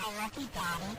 I love you, Daddy.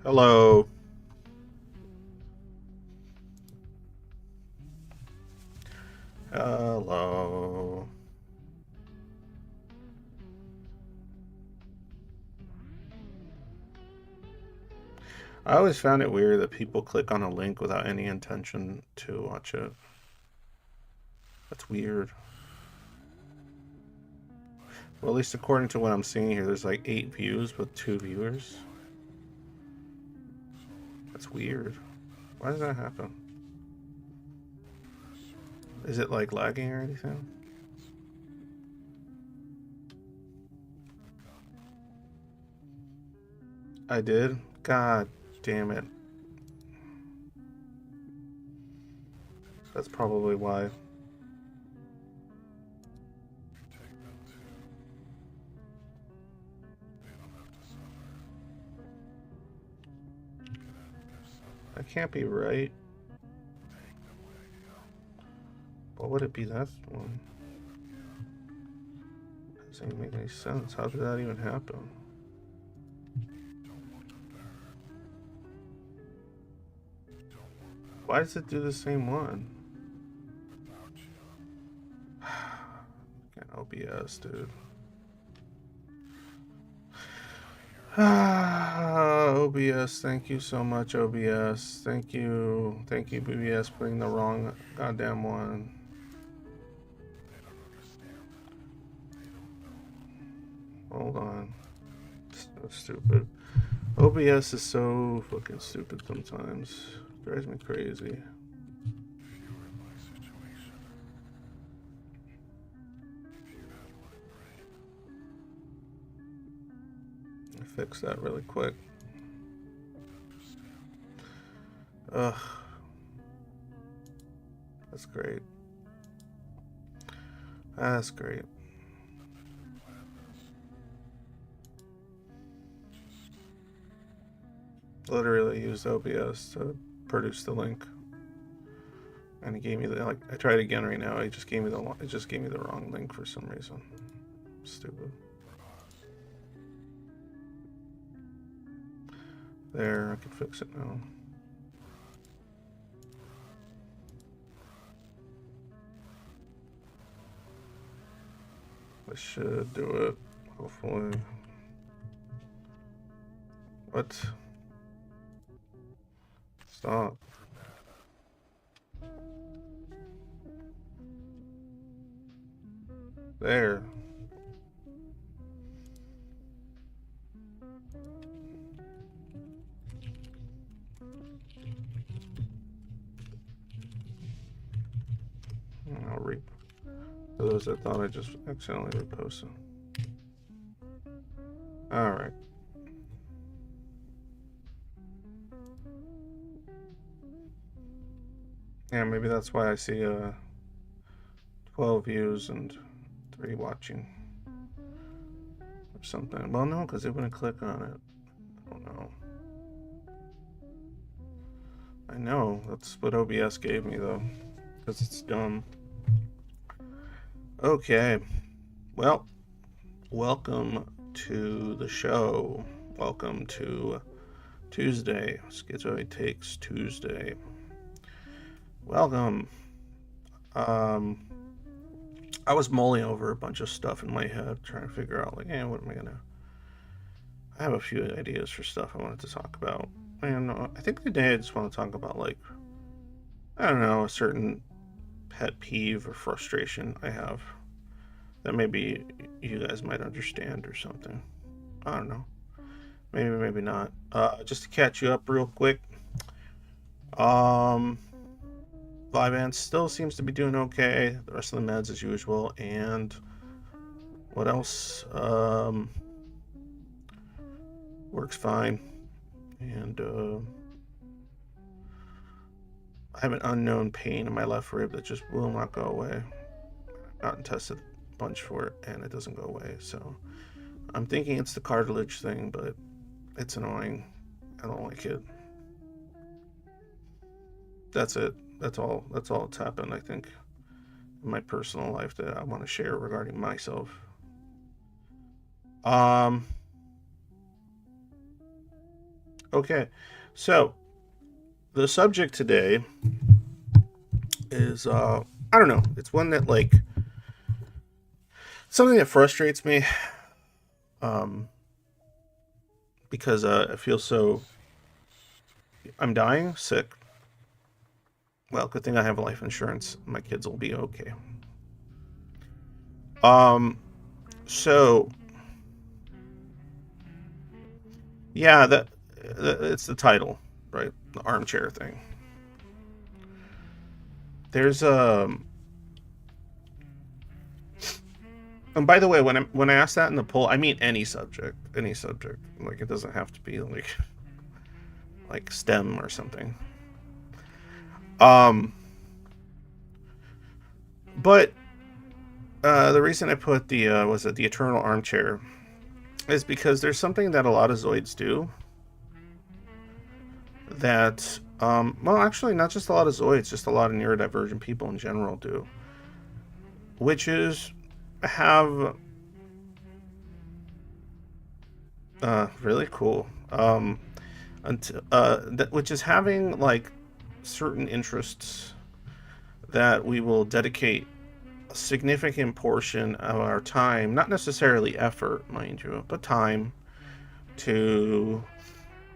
Hello. Hello. I always found it weird that people click on a link without any intention to watch it. That's weird. Well, at least according to what I'm seeing here, there's like 8 views with 2 viewers. That's weird. Why does that happen? Is it like lagging or anything? I did? God damn it. That's probably why. That can't be right. What would it be that one? Doesn't even make any sense. How did that even happen? Why does it do the same one? OBS, dude. OBS, thank you so much, OBS. Thank you. Thank you, BBS, putting the wrong goddamn one. Hold on. So stupid. OBS is so fucking stupid sometimes. Drives me crazy. Fix that really quick. Ugh. That's great. That's great. Literally used OBS to produce the link, and it gave me the I tried again right now. It just gave me the wrong link for some reason. Stupid. There, I can fix it now. I should do it, hopefully. What? Stop. There. I'll reap. For those that thought I just accidentally reposted. Alright. Yeah, maybe that's why I see 12 views and 3 watching. Or something. Well, no, because they wouldn't click on it. I don't know. I know. That's what OBS gave me, though. Because it's dumb. Okay. Well, welcome to the show. Welcome to Tuesday. Schizoid Takes Tuesday. Welcome. I was mulling over a bunch of stuff in my head, trying to figure out, like, what am I gonna... I have a few ideas for stuff I wanted to talk about. And I think today I just want to talk about, like, I don't know, a certain pet peeve or frustration I have that maybe you guys might understand or something. I don't know. Maybe, maybe not. Just to catch you up real quick. Vyvanse still seems to be doing okay. The rest of the meds as usual. And what else? Works fine. And I have an unknown pain in my left rib that just will not go away. I've gotten tested a bunch for it, and it doesn't go away. So I'm thinking it's the cartilage thing, but it's annoying. I don't like it. That's it. That's all that's happened, I think, in my personal life that I want to share regarding myself. Um Okay, so the subject today is I don't know. It's one that like something that frustrates me um because I feel so I'm dying, sick. Well, good thing I have life insurance. My kids will be okay. Um so yeah, it's the title, right? The armchair thing. There's and by the way, when I ask that in the poll, I mean any subject, any subject. Like it doesn't have to be like STEM or something. Um, but the reason I put the was it the eternal armchair is because there's something that a lot of Zoids do that well actually not just a lot of Zoids, just a lot of neurodivergent people in general do, which is have really cool which is having like certain interests that we will dedicate a significant portion of our time, not necessarily effort, mind you, but time to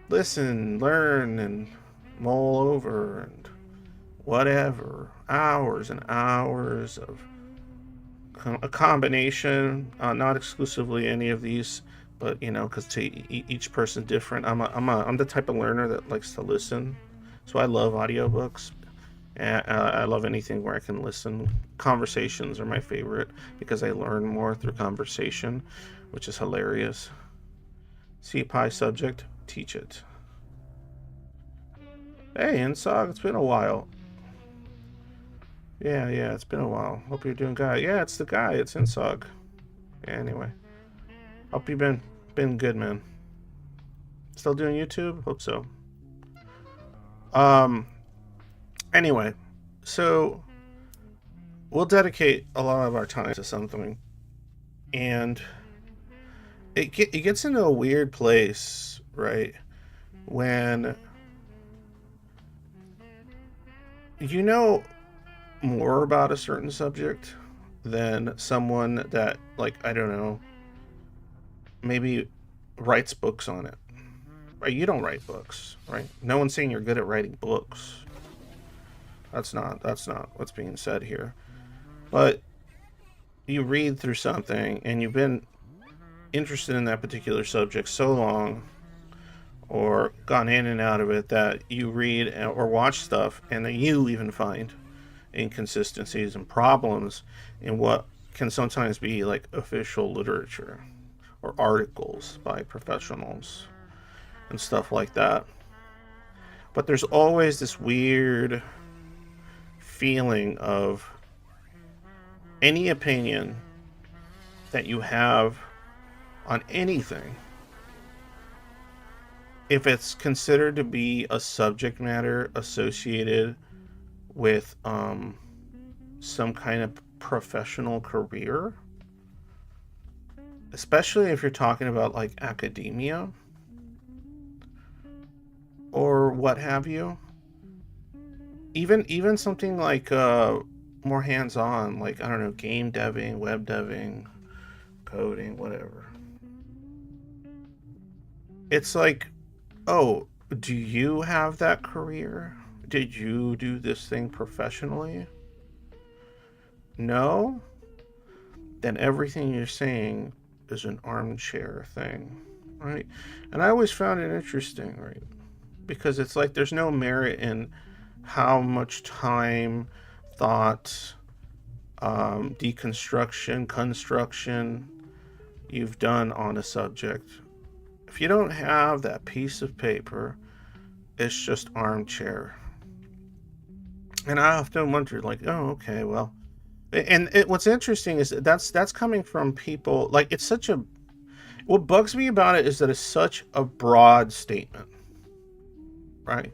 listen, learn, and mull over and whatever. Hours and hours of a combination, not exclusively any of these, but you know, because each person's different. I'm the type of learner that likes to listen, so I love audiobooks. And I love anything where I can listen. Conversations are my favorite because I learn more through conversation, which is hilarious. See pie subject, teach it. Hey, Insog, it's been a while. Yeah, it's been a while. Hope you're doing good. Yeah, it's the guy. It's Insog. Yeah, anyway, hope you've been good, man. Still doing YouTube? Hope so. Um. Anyway, so we'll dedicate a lot of our time to something, and it gets into a weird place, right? When you know more about a certain subject than someone that, like, I don't know, maybe writes books on it. Right? You don't write books, right? No one's saying you're good at writing books. That's not what's being said here. But you read through something and you've been interested in that particular subject so long or gone in and out of it that you read or watch stuff and then you even find inconsistencies and problems in what can sometimes be like official literature or articles by professionals and stuff like that. But there's always this weird feeling of any opinion that you have on anything, if it's considered to be a subject matter associated with some kind of professional career, especially if you're talking about like academia or what have you, even something like more hands-on, like I don't know, game deving, web deving, coding, whatever. It's like, oh, do you have that career? Did you do this thing professionally? No? Then everything you're saying is an armchair thing, right? And I always found it interesting, right? Because it's like there's no merit in how much time, thought, deconstruction, construction you've done on a subject. If you don't have that piece of paper, it's just armchair. And I often wonder, like, oh, okay, well, what's interesting is that's coming from people like it's such a. What bugs me about it is that it's such a broad statement, right?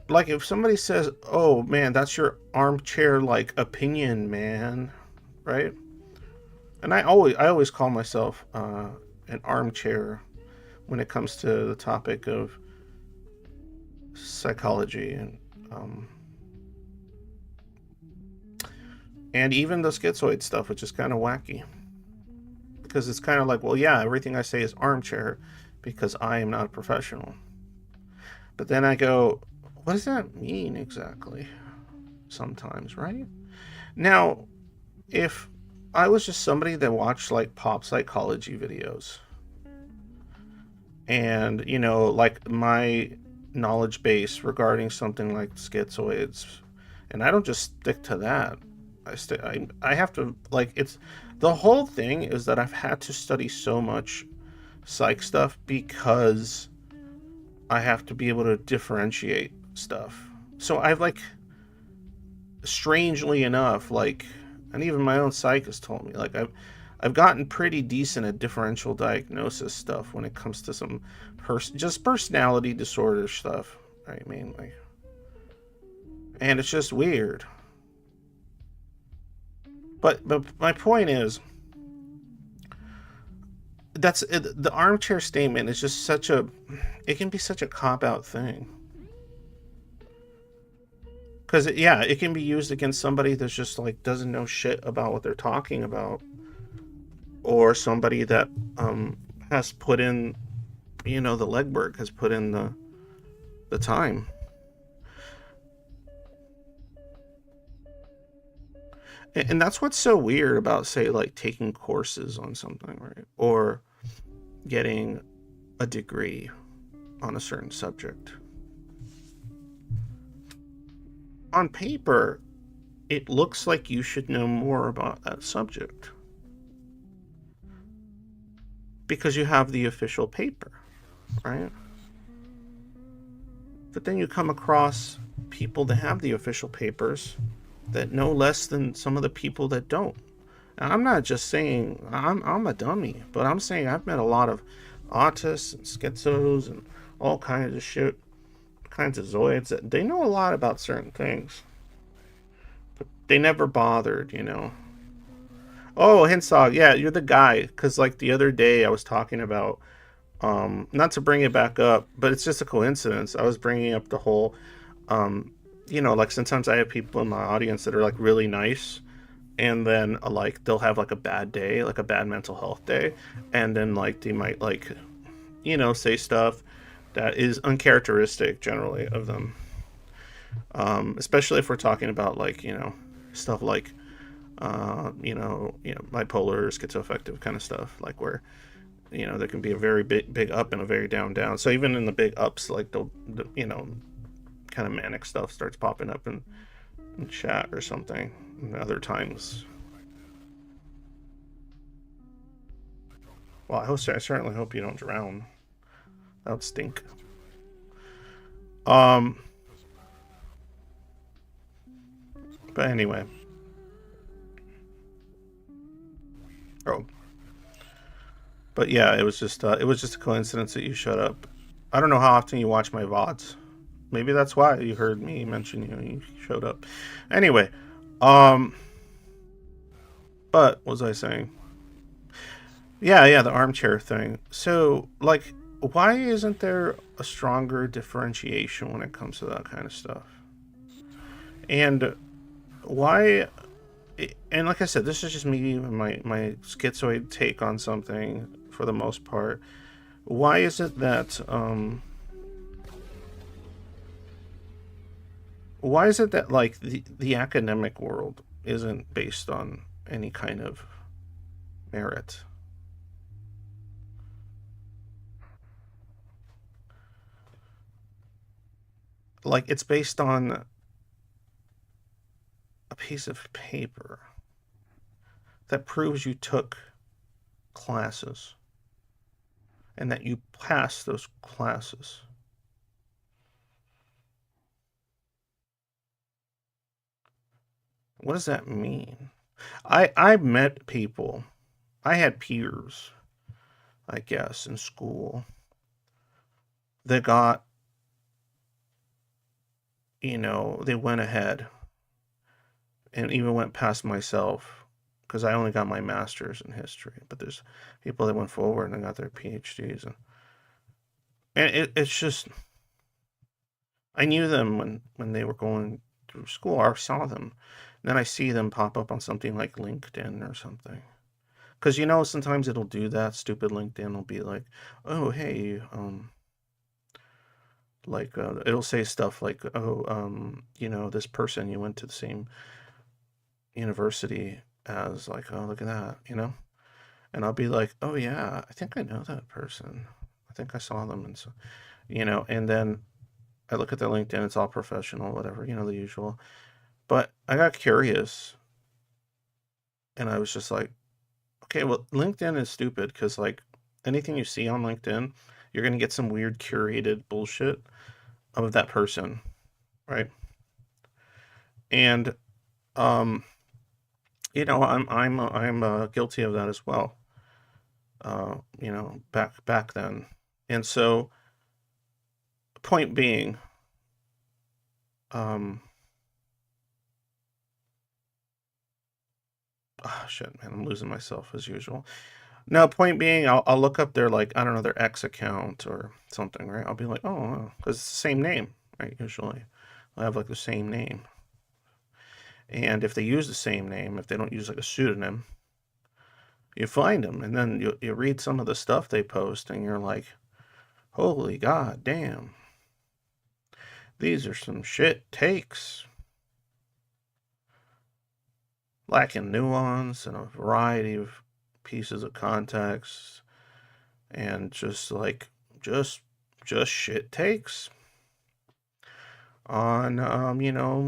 Like if somebody says, "Oh man, that's your armchair like opinion, man," right? And I always call myself an armchair when it comes to the topic of psychology um, and even the schizoid stuff, which is kind of wacky because it's kind of like, well, yeah, everything I say is armchair because I am not a professional. But then I go, what does that mean exactly? Sometimes, right? Now, if I was just somebody that watched like pop psychology videos and, like my knowledge base regarding something like schizoids, and I don't just stick to that. I have to, like, it's the whole thing is that I've had to study so much psych stuff because I have to be able to differentiate stuff. So I've like, strangely enough, like, and even my own psych has told me, like, I've gotten pretty decent at differential diagnosis stuff when it comes to some just personality disorder stuff, right, mainly. And it's just weird. But my point is, that's the armchair statement is just such a, it can be such a cop out thing. Because yeah, it can be used against somebody that's just like doesn't know shit about what they're talking about, or somebody that has put in, the legwork, has put in the time. And that's what's so weird about, say, like taking courses on something, right? Or getting a degree on a certain subject. On paper, it looks like you should know more about that subject because you have the official paper, right? But then you come across people that have the official papers that know less than some of the people that don't. And I'm not just saying I'm a dummy, but I'm saying I've met a lot of autists and schizos and all kinds of shit, kinds of zoids that they know a lot about certain things, but they never bothered. Oh, Hinsog, yeah, you're the guy. Because like the other day, I was talking about, not to bring it back up, but it's just a coincidence. I was bringing up the whole, like sometimes I have people in my audience that are like really nice, and then like they'll have like a bad day, like a bad mental health day, and then like they might like, say stuff that is uncharacteristic generally of them. Especially if we're talking about like, stuff like, bipolar, schizoaffective kind of stuff, like where, there can be a very big up and a very down. So even in the big ups, like the kind of manic stuff starts popping up in chat or something. And other times, well, I certainly hope you don't drown. That would stink. Um, but anyway. Oh, but yeah, it was just a coincidence that you showed up. I don't know how often you watch my VODs. Maybe that's why you heard me mention you showed up. Anyway, um, but what was I saying? Yeah, the armchair thing. So, like, why isn't there a stronger differentiation when it comes to that kind of stuff? And why? And like I said, this is just me, my schizoid take on something for the most part. Why is it that like the academic world isn't based on any kind of merit? Like it's based on a piece of paper that proves you took classes and that you passed those classes. What does that mean? I met people. I had peers, I guess, in school that got, they went ahead and even went past myself because I only got my master's in history. But there's people that went forward and got their PhDs, And it's just I knew them when they were going through school. I saw them. Then I see them pop up on something like LinkedIn or something. Because sometimes it'll do that. Stupid LinkedIn will be like, "Oh, hey, like it'll say stuff like, "Oh, this person you went to the same university as, like, oh, look at that," and I'll be like, "Oh yeah, I think I know that person. I think I saw them," and so and then I look at their LinkedIn. It's all professional, whatever, the usual. But I got curious, and I was just like, okay, well, LinkedIn is stupid because like anything you see on LinkedIn, you're gonna get some weird curated bullshit of that person, right? And um, I'm guilty of that as well. Back then, and so point being, um, oh shit, man, I'm losing myself as usual. No, point being, I'll look up their like I don't know their X account or something, right? I'll be like, oh, because it's the same name, right? Usually, I have like the same name, and if they use the same name, if they don't use like a pseudonym, you find them, and then you read some of the stuff they post, and you're like, holy god, damn, these are some shit takes, lacking nuance and a variety of pieces of context, and just like just just shit takes on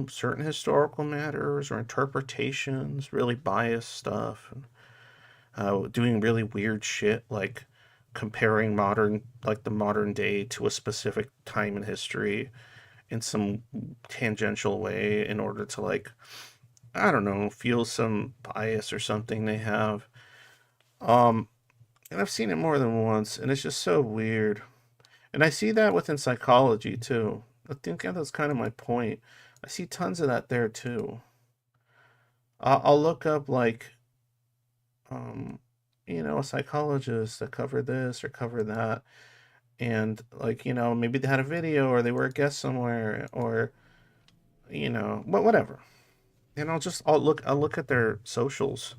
certain historical matters or interpretations, really biased stuff, and doing really weird shit like comparing the modern day to a specific time in history in some tangential way in order to like I don't know feel some bias or something they have. Um, and I've seen it more than once, and it's just so weird. And I see that within psychology too. I think that's kind of my point. I see tons of that there too. I'll look up like, um, a psychologist that covered this or covered that, and like, maybe they had a video or they were a guest somewhere or whatever. And I'll look at their socials.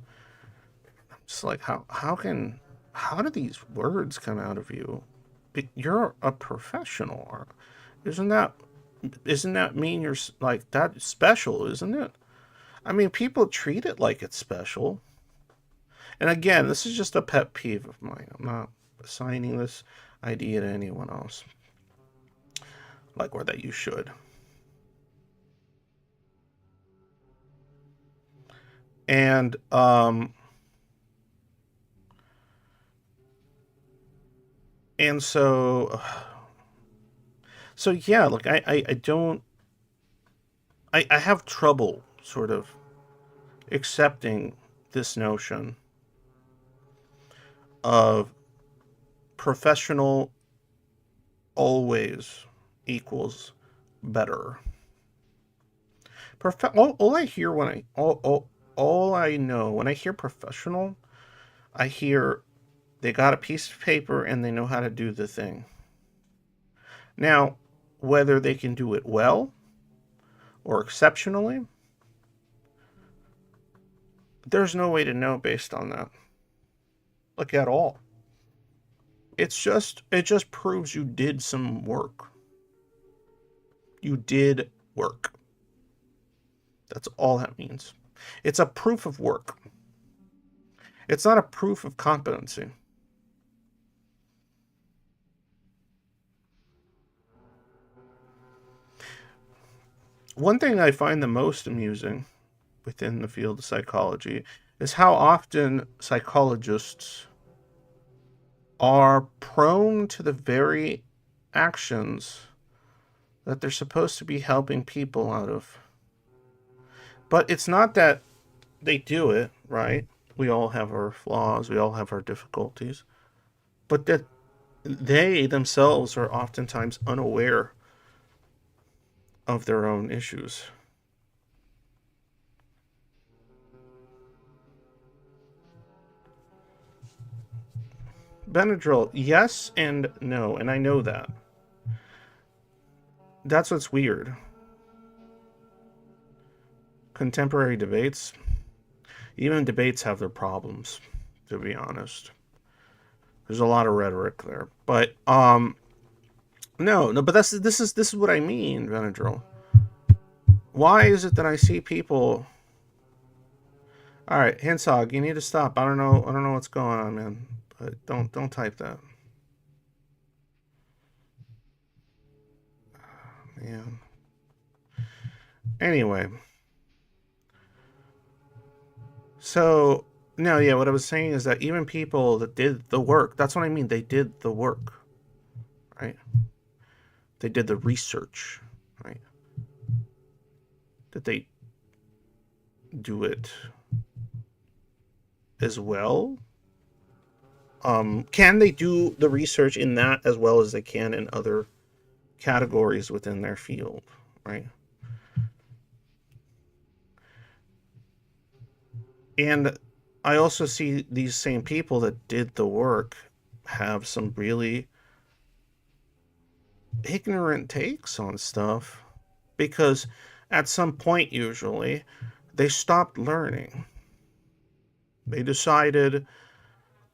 Just like how do these words come out of you? You're a professional. Isn't that isn't that mean you're like that special, isn't it? I mean, people treat it like it's special. And again, this is just a pet peeve of mine. I'm not assigning this idea to anyone else, like, or that you should. And and so yeah, like I don't I have trouble sort of accepting this notion of professional always equals better. All I hear when all I know when I hear professional, I hear they got a piece of paper and they know how to do the thing. Now, whether they can do it well or exceptionally, there's no way to know based on that, like at all. It just proves you did some work. You did work. That's all that means. It's a proof of work. It's not a proof of competency. One thing I find the most amusing within the field of psychology is how often psychologists are prone to the very actions that they're supposed to be helping people out of. But it's not that they do it, right? We all have our flaws, we all have our difficulties, but that they themselves are oftentimes unaware of their own issues. Benadryl, yes and no, and I know that. That's what's weird. Contemporary debates, even debates have their problems, to be honest. There's a lot of rhetoric there. But no, but this is what I mean, Benadryl. Why is it that I see people? All right, Hinsog, you need to stop. I don't know what's going on, man. But don't type that, man. Anyway, so no, yeah, what I was saying is that even people that did the work, that's what I mean. They did the work, right? They did the research, right? Did they do it as well? Can they do the research in that as well as they can in other categories within their field, right? And I also see these same people that did the work have some really ignorant takes on stuff because at some point, usually, they stopped learning. They decided,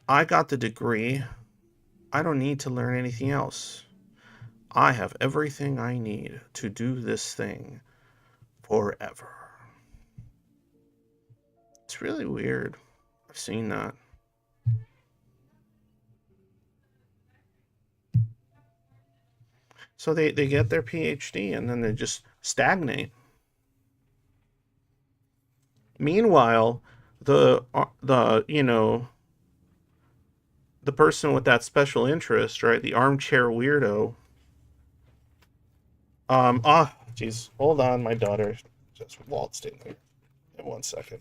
I got the degree, I don't need to learn anything else. I have everything I need to do this thing forever. It's really weird. I've seen that. So they get their PhD and then they just stagnate. Meanwhile, the person with that special interest, right? The armchair weirdo. Jeez, hold on, my daughter just waltzed in there. In 1 second.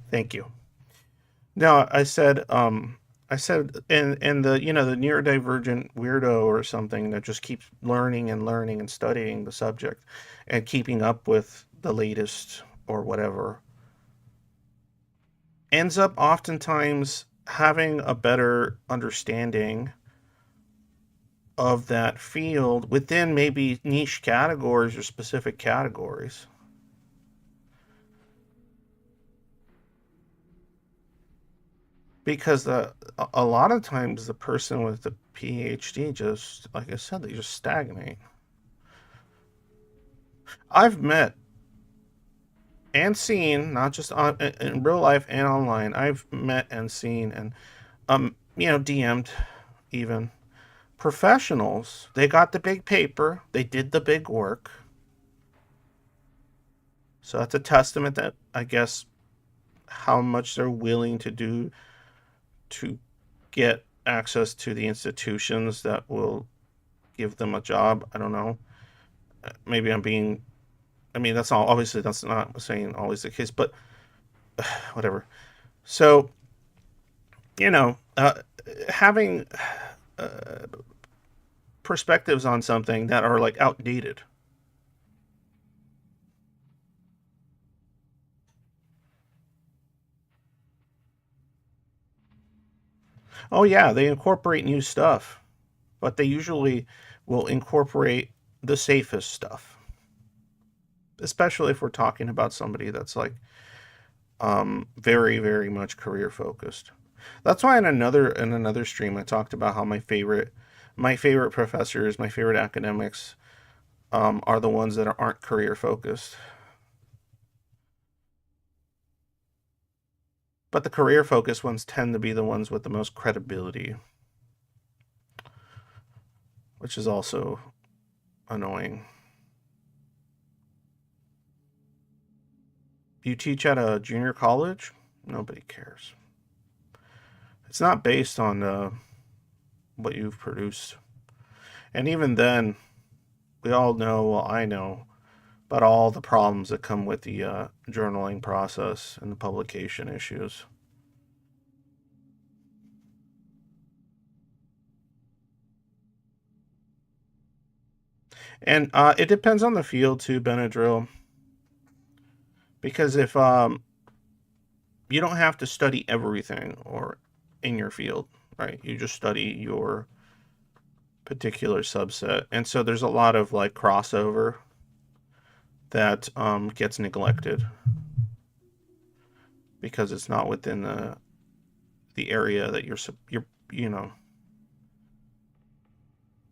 Thank you. No, I said, and the neurodivergent weirdo or something that just keeps learning and learning and studying the subject and keeping up with the latest or whatever ends up oftentimes having a better understanding of that field within maybe niche categories or specific categories. Because a lot of times the person with the PhD just, like I said, they just stagnate. I've met and seen, not just in real life and online. I've met and seen and DM'd even professionals. They got the big paper, they did the big work. So that's a testament that I guess how much they're willing to do to get access to the institutions that will give them a job. I don't know. Maybe I'm being. I mean, that's not obviously that's not saying always the case, but whatever. So you know, having uh, perspectives on something that are like outdated. Oh yeah, they incorporate new stuff. but they usually will incorporate the safest stuff, especially if we're talking about somebody that's like very, very much career focused. That's why in another stream I talked about how my favorite professors, my favorite academics, are the ones that aren't career focused. But the career focused ones tend to be the ones with the most credibility, which is also annoying. You teach at a junior college? Nobody cares. It's not based on what you've produced. And even then, we all know, well, I know, about all the problems that come with the journaling process and the publication issues. And it depends on the field too, Benadryl, because if you don't have to study everything or in your field, right? You just study your particular subset, and so there's a lot of like crossover that gets neglected because it's not within the area that you're you know.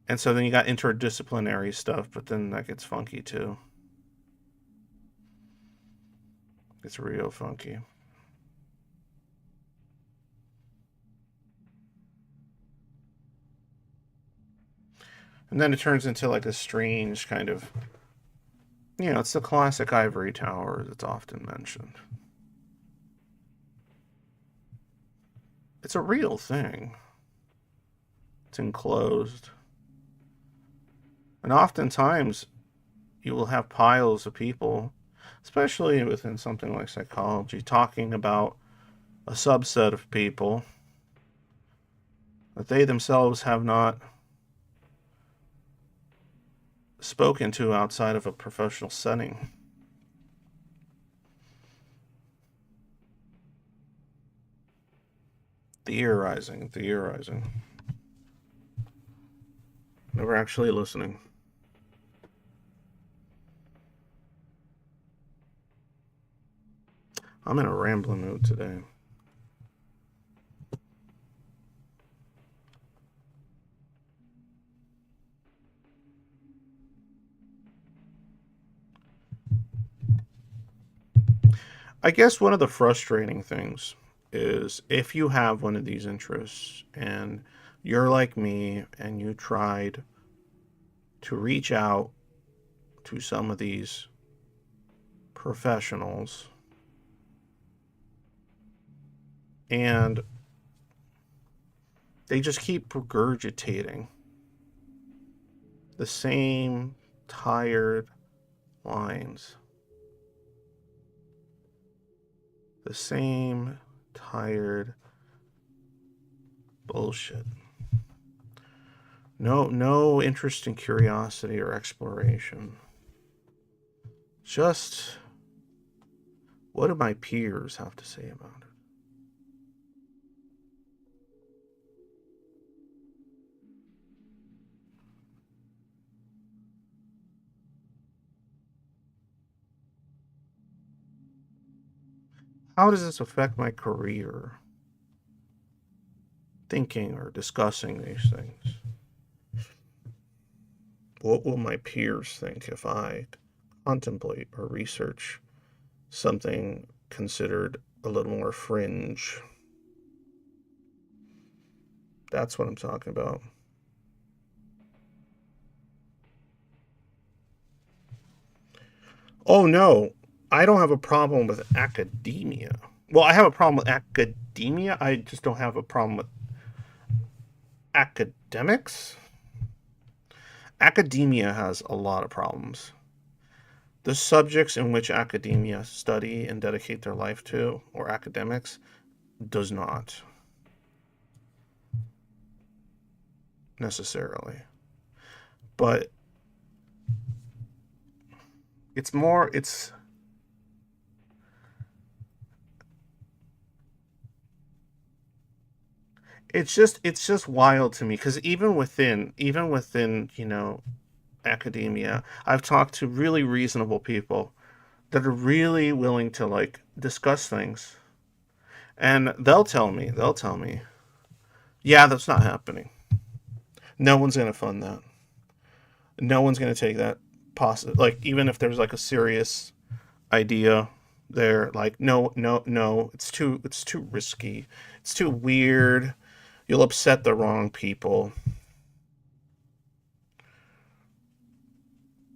And so then you got interdisciplinary stuff, but then that gets funky too. It's real funky. And then it turns into like a strange kind of, it's the classic ivory tower that's often mentioned. It's a real thing. It's enclosed. And oftentimes you will have piles of people, especially within something like psychology, talking about a subset of people that they themselves have not spoken to outside of a professional setting. Theorizing, theorizing. Never actually listening. I'm in a rambling mood today. I guess one of the frustrating things is if you have one of these interests and you're like me and you tried to reach out to some of these professionals and they just keep regurgitating the same tired lines, the same tired bullshit. No interest in curiosity or exploration. Just what do my peers have to say about it? How does this affect my career? Thinking or discussing these things. What will my peers think if I contemplate or research something considered a little more fringe? That's what I'm talking about. Oh no, I don't have a problem with academia. Well, I have a problem with academia. I just don't have a problem with academics. Academia has a lot of problems. The subjects in which academia study and dedicate their life to, or academics, does not necessarily. But it's just wild to me because even within academia, I've talked to really reasonable people that are really willing to like discuss things, and they'll tell me, yeah, that's not happening. No one's gonna fund that. No one's gonna take that like even if there's like a serious idea there, like no, no, no, it's too risky, it's too weird, you'll upset the wrong people.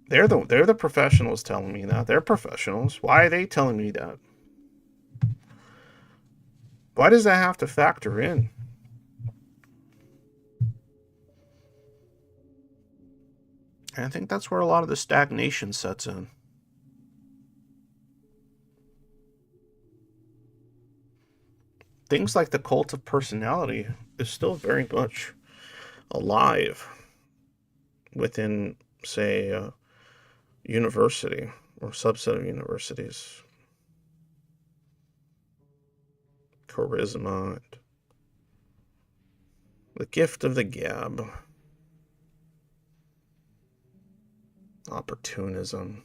They're the professionals telling me that. They're professionals. Why are they telling me that? Why does that have to factor in? And I think that's where a lot of the stagnation sets in. Things like the cult of personality is still very much alive within, say, a university or subset of universities. Charisma, the gift of the gab, opportunism.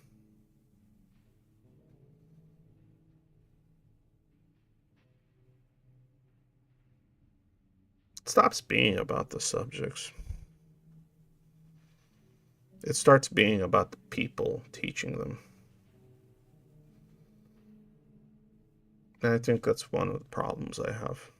It stops being about the subjects. It starts being about the people teaching them. And I think that's one of the problems I have.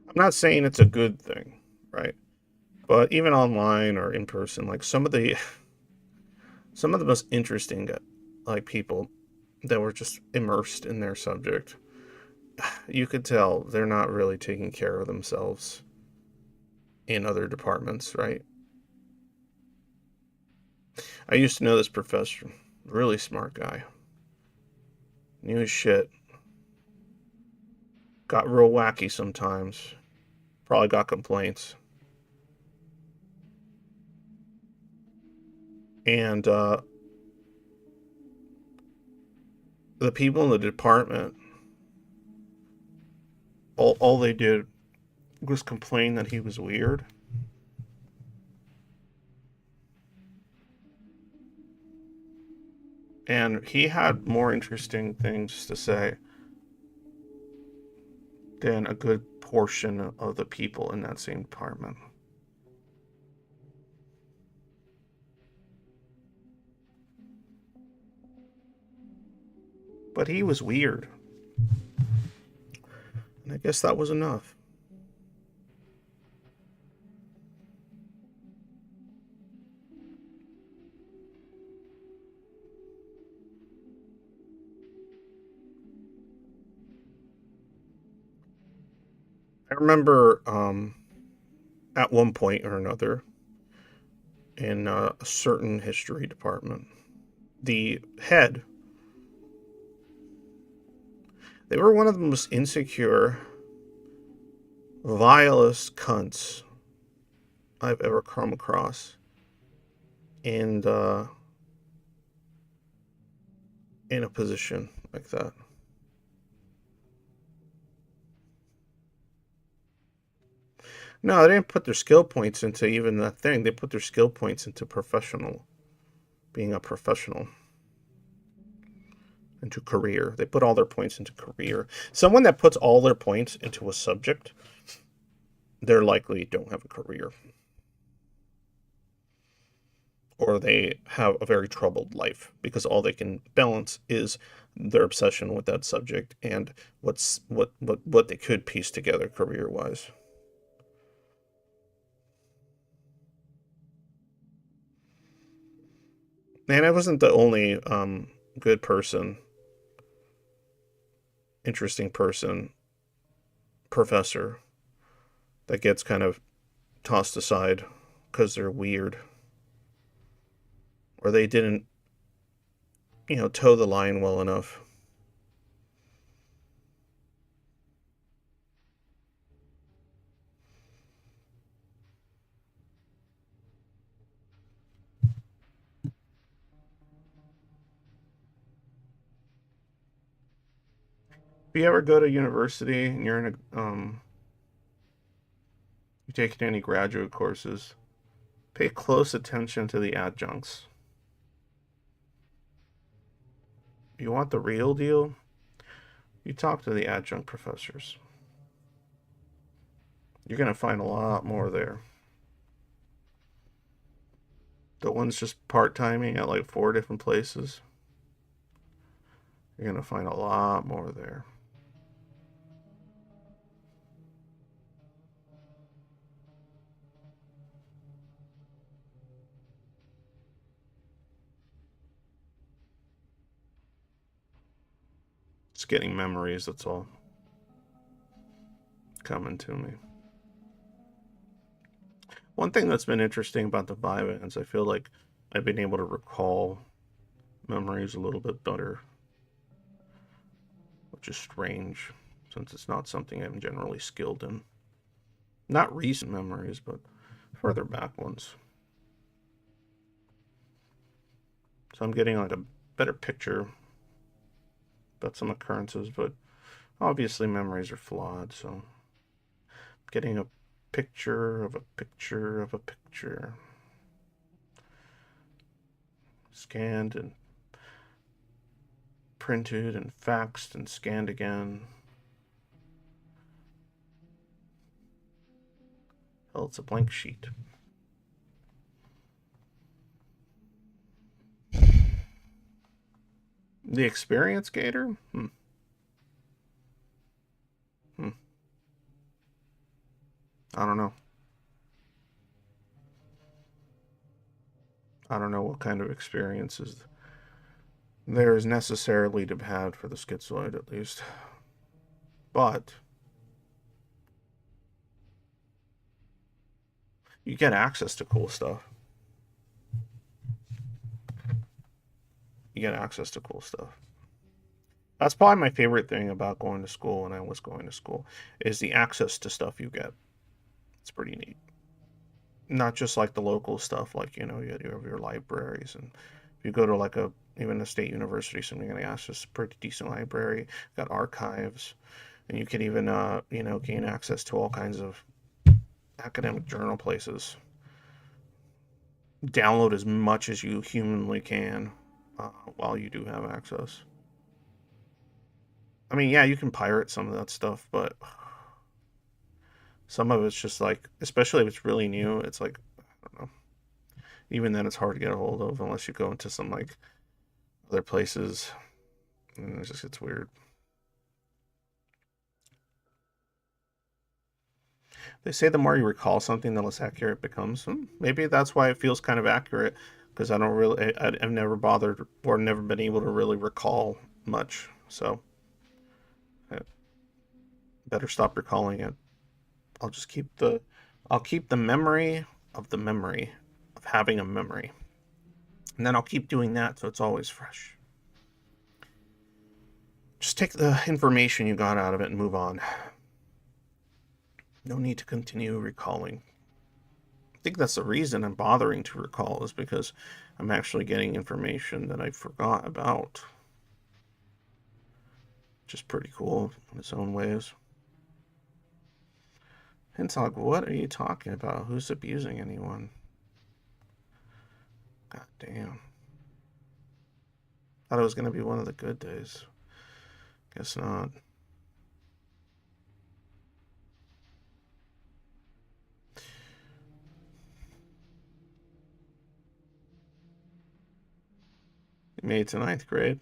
I'm not saying it's a good thing, right? But even online or in person, like some of the most interesting like people that were just immersed in their subject, you could tell they're not really taking care of themselves in other departments, right? I used to know this professor, really smart guy, knew his shit, got real wacky sometimes, probably got complaints, and the people in the department, all they did was complain that he was weird. And he had more interesting things to say than a good portion of the people in that same department. But he was weird. And I guess that was enough. I remember at one point or another in a certain history department, the head, they were one of the most insecure, vilest cunts I've ever come across. And in a position like that. No, they didn't put their skill points into even that thing. They put their skill points into professional, being a professional, into career. They put all their points into career. Someone that puts all their points into a subject, they're likely don't have a career, or they have a very troubled life because all they can balance is their obsession with that subject and what they could piece together career wise. And I wasn't the only good person, interesting person, professor that gets kind of tossed aside because they're weird or they didn't, toe the line well enough. If you ever go to university and you're in you taking any graduate courses, pay close attention to the adjuncts. You want the real deal? You talk to the adjunct professors. You're going to find a lot more there. The ones just part timing at like 4 different places, you're going to find a lot more there. It's getting memories, that's all coming to me. One thing that's been interesting about the Vyvanse, I feel like I've been able to recall memories a little bit better, which is strange since it's not something I'm generally skilled in. Not recent memories, but further back ones. So I'm getting like a better picture about some occurrences, but obviously memories are flawed, so getting a picture of a picture of a picture. Scanned and printed and faxed and scanned again. Well, it's a blank sheet. The experience gator? Hmm. I don't know. I don't know what kind of experiences there is necessarily to be had for the schizoid, at least. But you get access to cool stuff. You get access to cool stuff. That's probably my favorite thing about going to school when I was going to school is the access to stuff you get. It's pretty neat. Not just like the local stuff, like you have your libraries, and if you go to like a even a state university, something going to access a pretty decent library, got archives, and you can even gain access to all kinds of academic journal places. Download as much as you humanly can while you do have access. I mean, yeah, you can pirate some of that stuff, but some of it's just like, especially if it's really new, it's like, I don't know. Even then, it's hard to get a hold of unless you go into some like other places, and it just gets weird. They say the more you recall something, the less accurate it becomes. Maybe that's why it feels kind of accurate because I don't really, I've never bothered or never been able to really recall much. So I better stop recalling it. I'll just I'll keep the memory of having a memory. And then I'll keep doing that so it's always fresh. Just take the information you got out of it and move on. No need to continue recalling. I think that's the reason I'm bothering to recall is because I'm actually getting information that I forgot about. Which is pretty cool in its own ways. Hintog, what are you talking about? Who's abusing anyone? God damn. Thought it was going to be one of the good days. Guess not. You made it to ninth grade?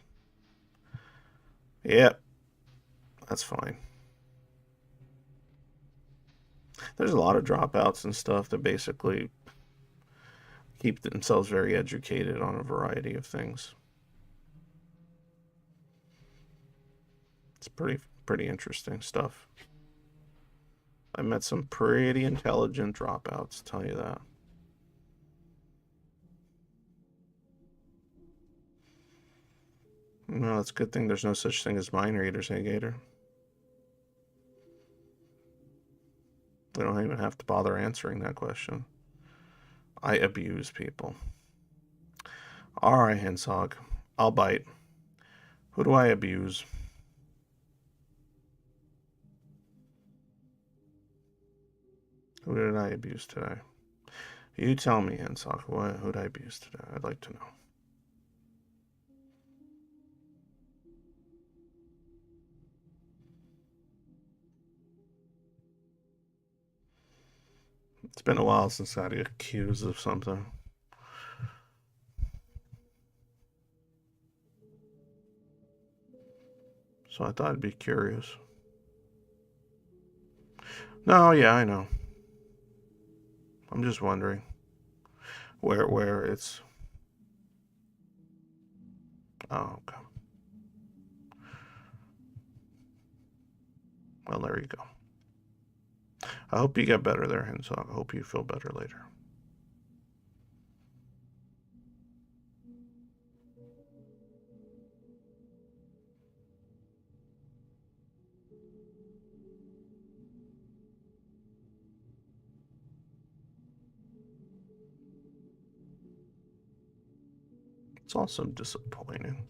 Yep. That's fine. There's a lot of dropouts and stuff that basically keep themselves very educated on a variety of things. It's pretty interesting stuff. I met some pretty intelligent dropouts, tell you that. No, it's a good thing there's no such thing as mind readers, hey Gator. We don't even have to bother answering that question. I abuse people. Alright, Hensog. I'll bite. Who do I abuse? Who did I abuse today? You tell me, Hansock. Who did I abuse today? I'd like to know. It's been a while since I got accused of something. So I thought I'd be curious. No, yeah, I know. I'm just wondering where it's. Oh, okay. Well, there you go. I hope you get better there, Hansock. I hope you feel better later. It's also disappointing.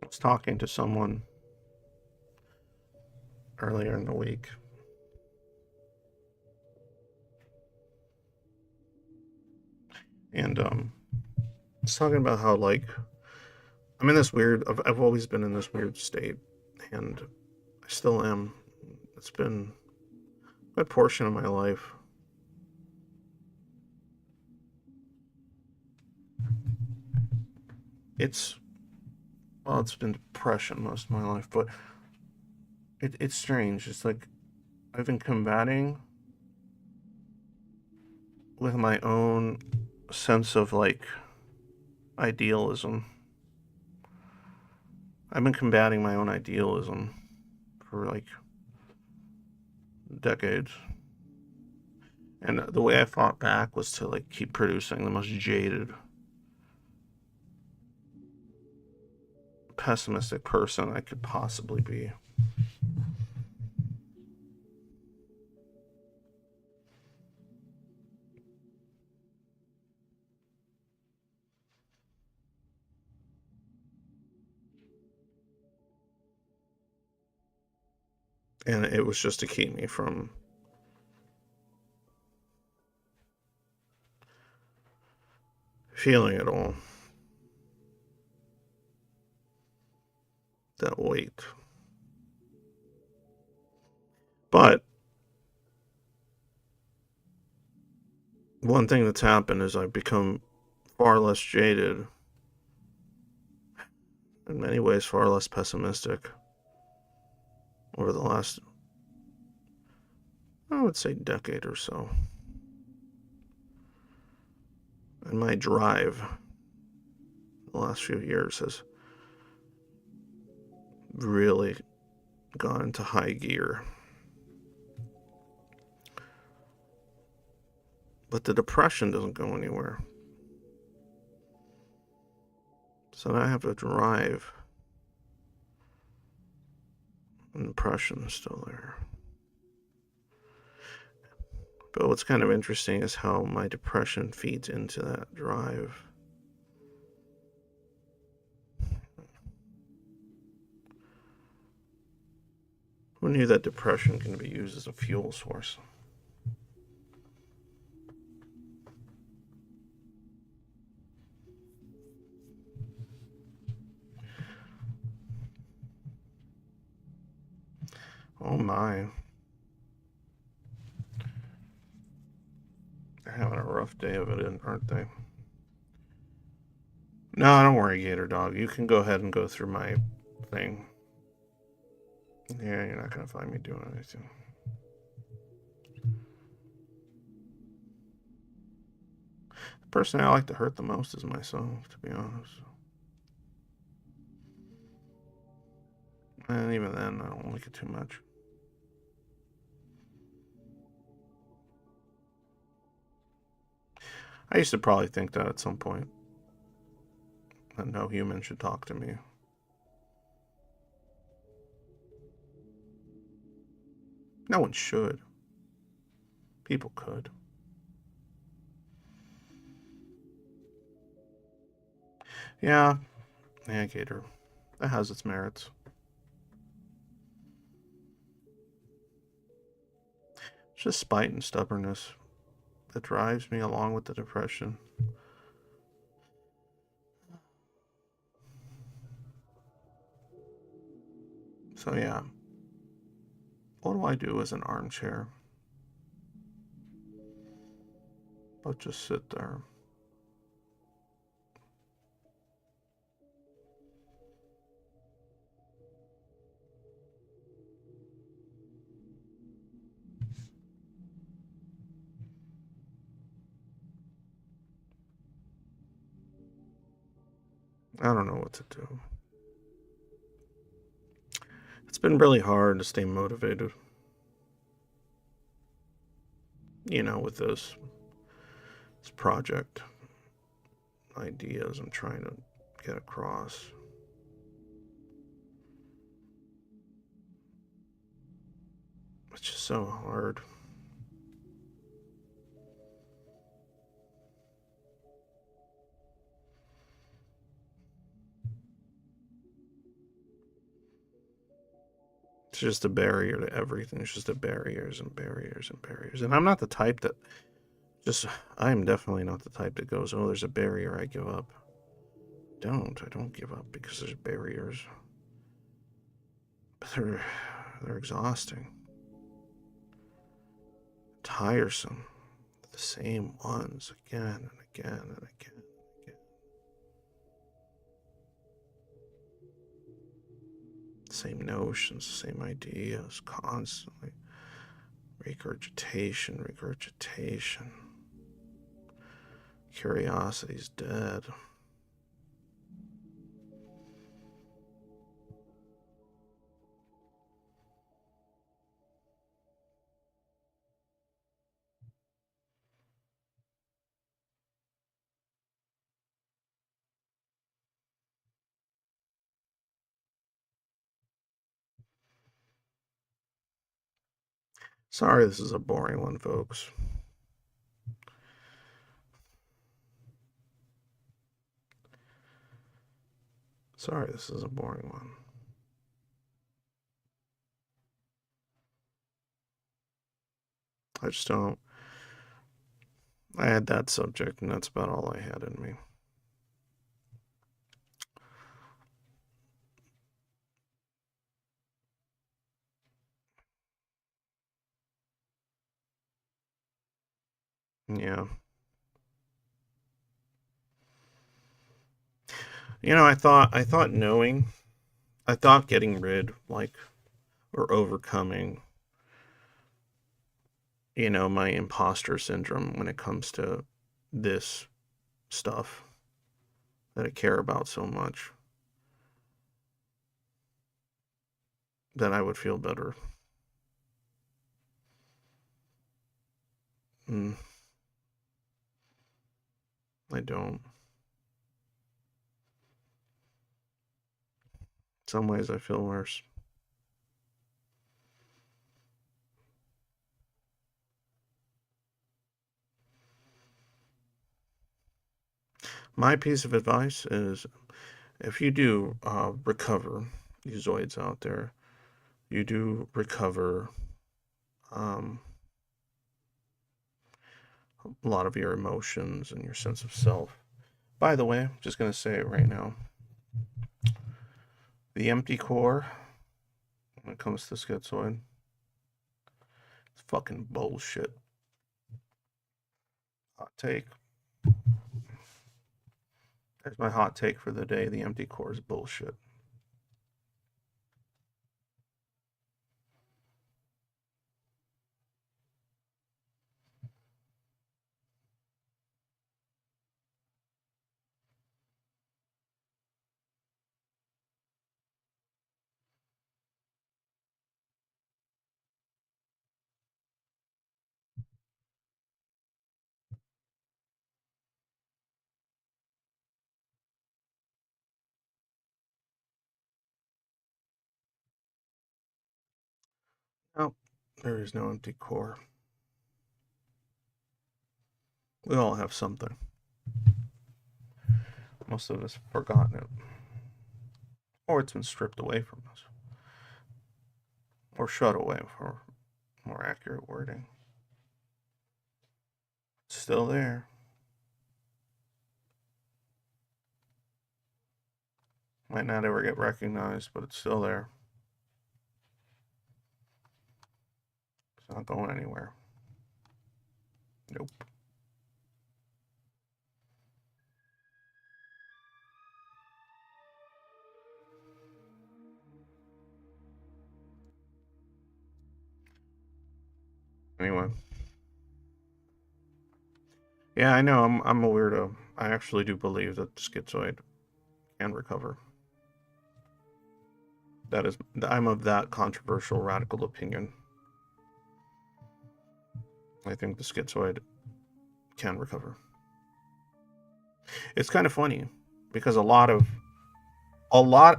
I was talking to someone earlier in the week, and I was talking about how, like, I'm in this weird. I've always been in this weird state, and I still am. It's been a good portion of my life. It's well, it's been depression most of my life, but it's strange. It's like I've been combating with my own sense of like idealism. I've been combating my own idealism for like decades. And the way I fought back was to like keep producing the most jaded, pessimistic person I could possibly be. And it was just to keep me from feeling it all. That weight. But one thing that's happened is I've become far less jaded, in many ways far less pessimistic over the last, I would say, decade or so. And my drive the last few years has really gone into high gear. But the depression doesn't go anywhere. So I have a drive. And depression is still there. But what's kind of interesting is how my depression feeds into that drive. Who knew that depression can be used as a fuel source? Oh my. They're having a rough day of it, aren't they? No, don't worry, Gator Dog. You can go ahead and go through my thing. Yeah, you're not going to find me doing anything. The person I like to hurt the most is myself, to be honest. And even then, I don't like it too much. I used to probably think that at some point, that no human should talk to me. No one should. People could. Yeah, yeah, Gator. That has its merits. It's just spite and stubbornness that drives me along with the depression. So yeah, what do I do as an armchair? But just sit there. I don't know what to do. It's been really hard to stay motivated, with this project ideas I'm trying to get across. It's just so hard. It's just a barrier to everything. It's just a barriers and barriers and barriers. And I'm not the type that just, I am definitely not the type that goes, oh, there's a barrier, I give up. I don't give up because there's barriers. But they're exhausting, tiresome. The same ones again and again and again and again. Same notions, same ideas, constantly. Regurgitation, regurgitation. Curiosity's dead. Sorry, this is a boring one, folks. Sorry, this is a boring one. I just don't. I had that subject, and that's about all I had in me. Yeah. I thought getting rid, like, or overcoming, my imposter syndrome when it comes to this stuff that I care about so much, that I would feel better. Mm, I don't. Some ways I feel worse. My piece of advice is if you do recover, you Zoids out there, you do recover um, a lot of your emotions and your sense of self. By the way, I'm just going to say it right now. The empty core, when it comes to schizoid, it's fucking bullshit. Hot take. There's my hot take for the day. The empty core is bullshit. No, there is no empty core. We all have something. Most of us have forgotten it. Or it's been stripped away from us. Or shut away, for more accurate wording. It's still there. Might not ever get recognized, but it's still there. It's not going anywhere. Nope. Anyway. Yeah, I know. I'm a weirdo. I actually do believe that the schizoid can recover. I'm of that controversial, radical opinion. I think the schizoid can recover. It's kind of funny because a lot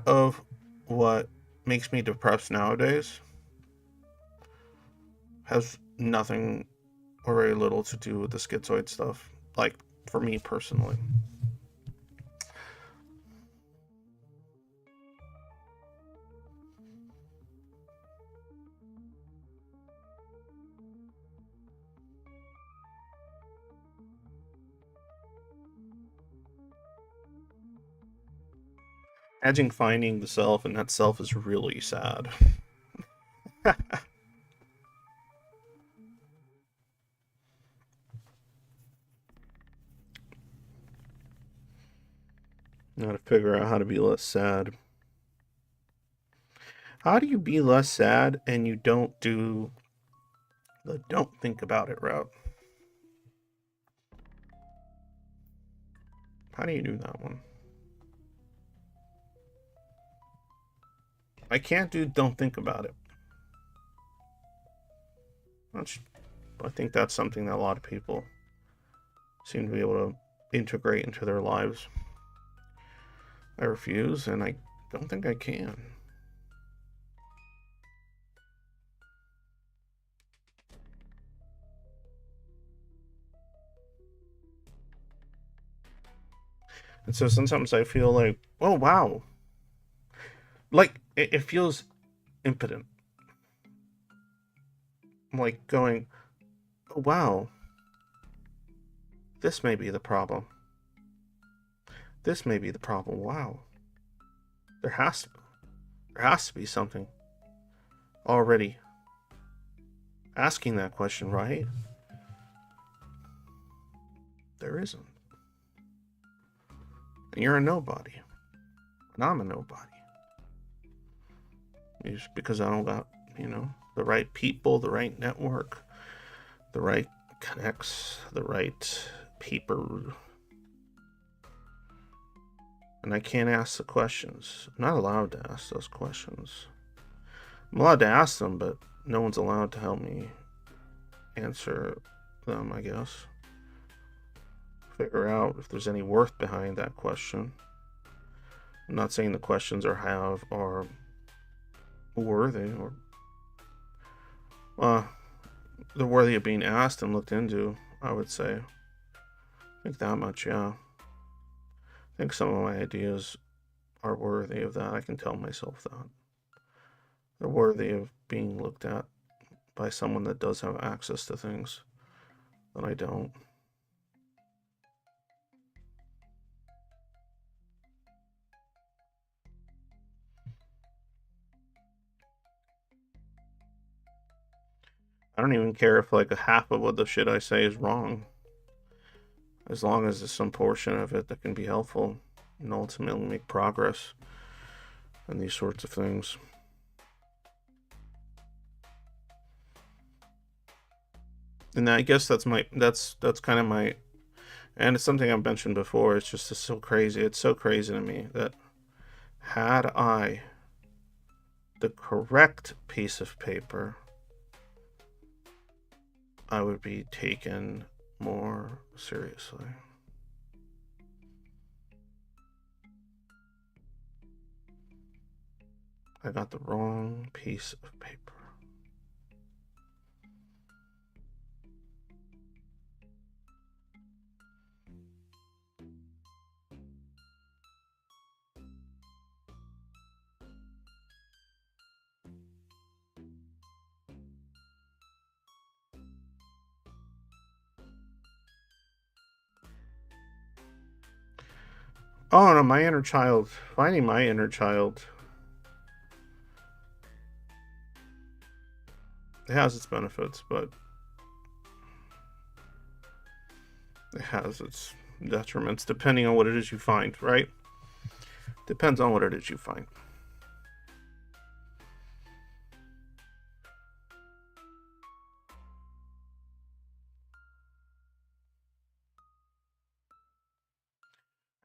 of what makes me depressed nowadays has nothing or very little to do with the schizoid stuff. Like, for me personally. Imagine finding the self, and that self is really sad. Now to figure out how to be less sad. How do you be less sad and you don't do the don't think about it route? How do you do that one? I can't do don't think about it. I think that's something that a lot of people seem to be able to integrate into their lives. I refuse, and I don't think I can. And so sometimes I feel like, oh wow, like it feels impotent. I'm like going, oh wow, this may be the problem. This may be the problem. Wow, there has to be something already asking that question, right? There isn't. And you're a nobody, and I'm a nobody. Just because I don't got, the right people, the right network, the right connects, the right paper. And I can't ask the questions. I'm not allowed to ask those questions. I'm allowed to ask them, but no one's allowed to help me answer them, I guess. Figure out if there's any worth behind that question. I'm not saying the questions are worthy, or they're worthy of being asked and looked into, I would say. I think that much, yeah. I think some of my ideas are worthy of that. I can tell myself that. They're worthy of being looked at by someone that does have access to things that I don't. I don't even care if like a half of what the shit I say is wrong. As long as there's some portion of it that can be helpful and ultimately make progress and these sorts of things. And I guess that's kind of my, and it's something I've mentioned before. It's just so crazy. It's so crazy to me that had I the correct piece of paper, I would be taken more seriously. I got the wrong piece of paper. Oh no, my inner child. Finding my inner child. It has its benefits, but it has its detriments depending on what it is you find, right? Depends on what it is you find.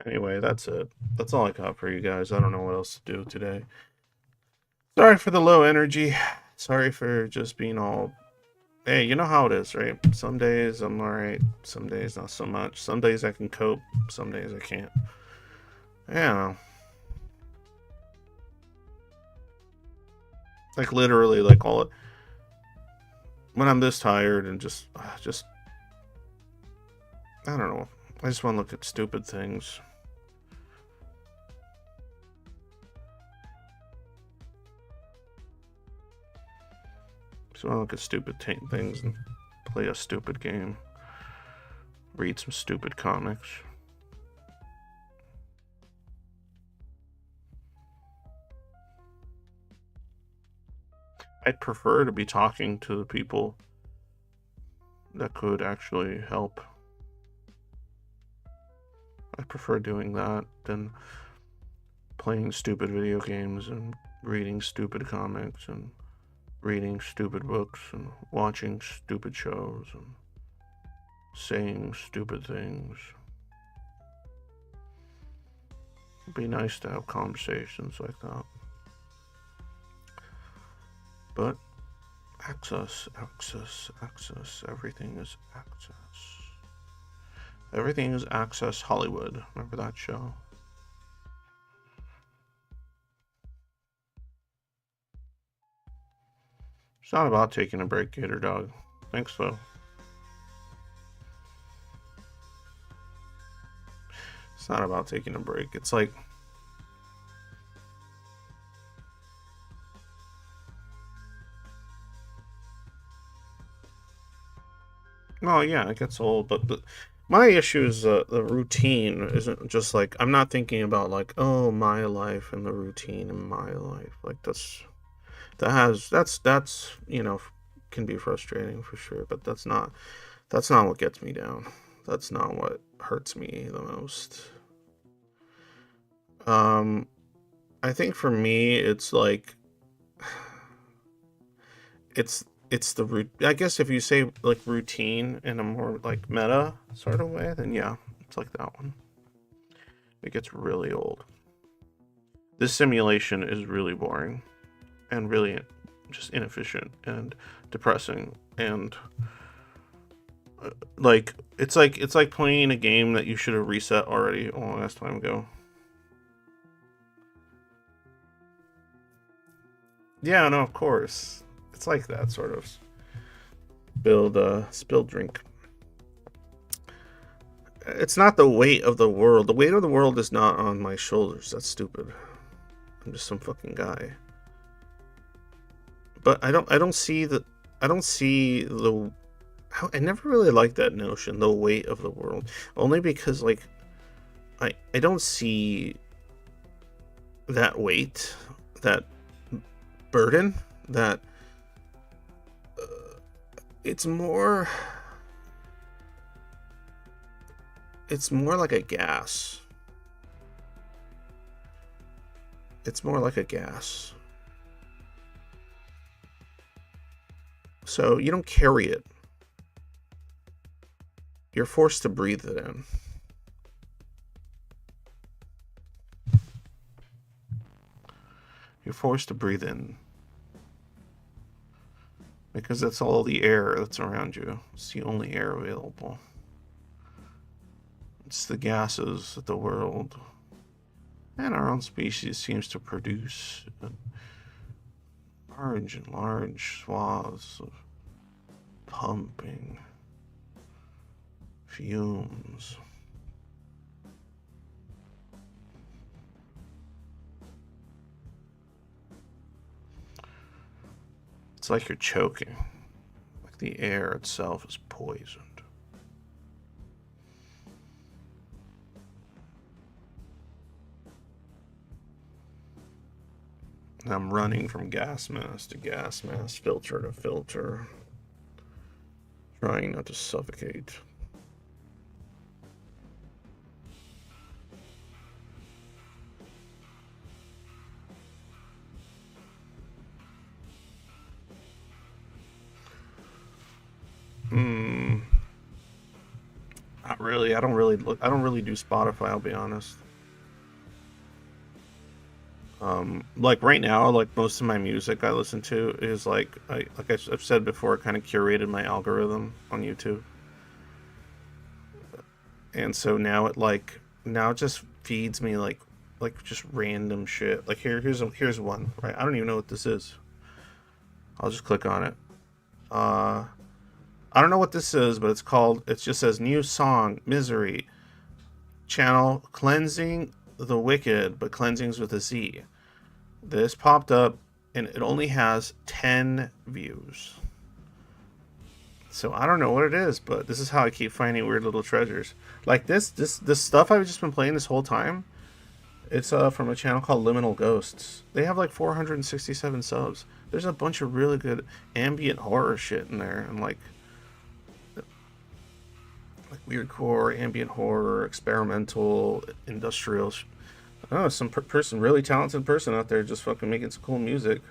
Anyway, that's it. That's all I got for you guys. I don't know what else to do today. Sorry for the low energy. Sorry for just being all. Hey, you know how it is, right? Some days I'm alright. Some days not so much. Some days I can cope. Some days I can't. Yeah. Like literally, like all it. When I'm this tired and just, I don't know. I just want to look at stupid things. Just want to look at stupid things and play a stupid game. Read some stupid comics. I'd prefer to be talking to the people that could actually help. I prefer doing that than playing stupid video games and reading stupid comics and reading stupid books and watching stupid shows and saying stupid things. It'd be nice to have conversations like that. But access. Everything is access. Everything is Access Hollywood. Remember that show? It's not about taking a break, Gator Dog. Thanks, though. It's not about taking a break. It's like. Oh, yeah, it gets old, but my issue is the routine isn't just like. I'm not thinking about, like, oh, my life and the routine in my life. Like, that's, can be frustrating for sure, but that's not what gets me down. That's not what hurts me the most. I think for me, it's like it's the root. I guess if you say like routine in a more like meta sort of way, then yeah, it's like that one. It gets really old. This simulation is really boring and really just inefficient and depressing and like it's like playing a game that you should have reset already a long ass time ago. Yeah, no, of course. It's like that sort of spilled drink. It's not the weight of the world. The weight of the world is not on my shoulders. That's stupid. I'm just some fucking guy. But I don't see the I never really liked that notion, the weight of the world. Only because like I don't see that weight, that burden, that it's more like a gas. It's more like a gas. So you don't carry it. You're forced to breathe it in. You're forced to breathe in. Because that's all the air that's around you. It's the only air available. It's the gases that the world and our own species seems to produce in large swaths of pumping fumes. It's like you're choking. Like the air itself is poisoned. I'm running from gas mask to gas mask, filter to filter, trying not to suffocate. Not really. I don't really look. I don't really do Spotify. I'll be honest. Like right now, like most of my music I listen to is I've said before, kind of curated my algorithm on YouTube, and so now it just feeds me like just random shit. Like here's one, right? I don't even know what this is. I'll just click on it. Uh, I don't know what this is, but it just says new song, Misery, channel Cleansing the Wicked, but cleansing's with a Z. This popped up and it only has 10 views. So I don't know what it is, but this is how I keep finding weird little treasures. Like this stuff I've just been playing this whole time. It's from a channel called Liminal Ghosts. They have like 467 subs. There's a bunch of really good ambient horror shit in there, and like weirdcore, ambient horror, experimental, industrial. I don't know, some really talented person out there just fucking making some cool music.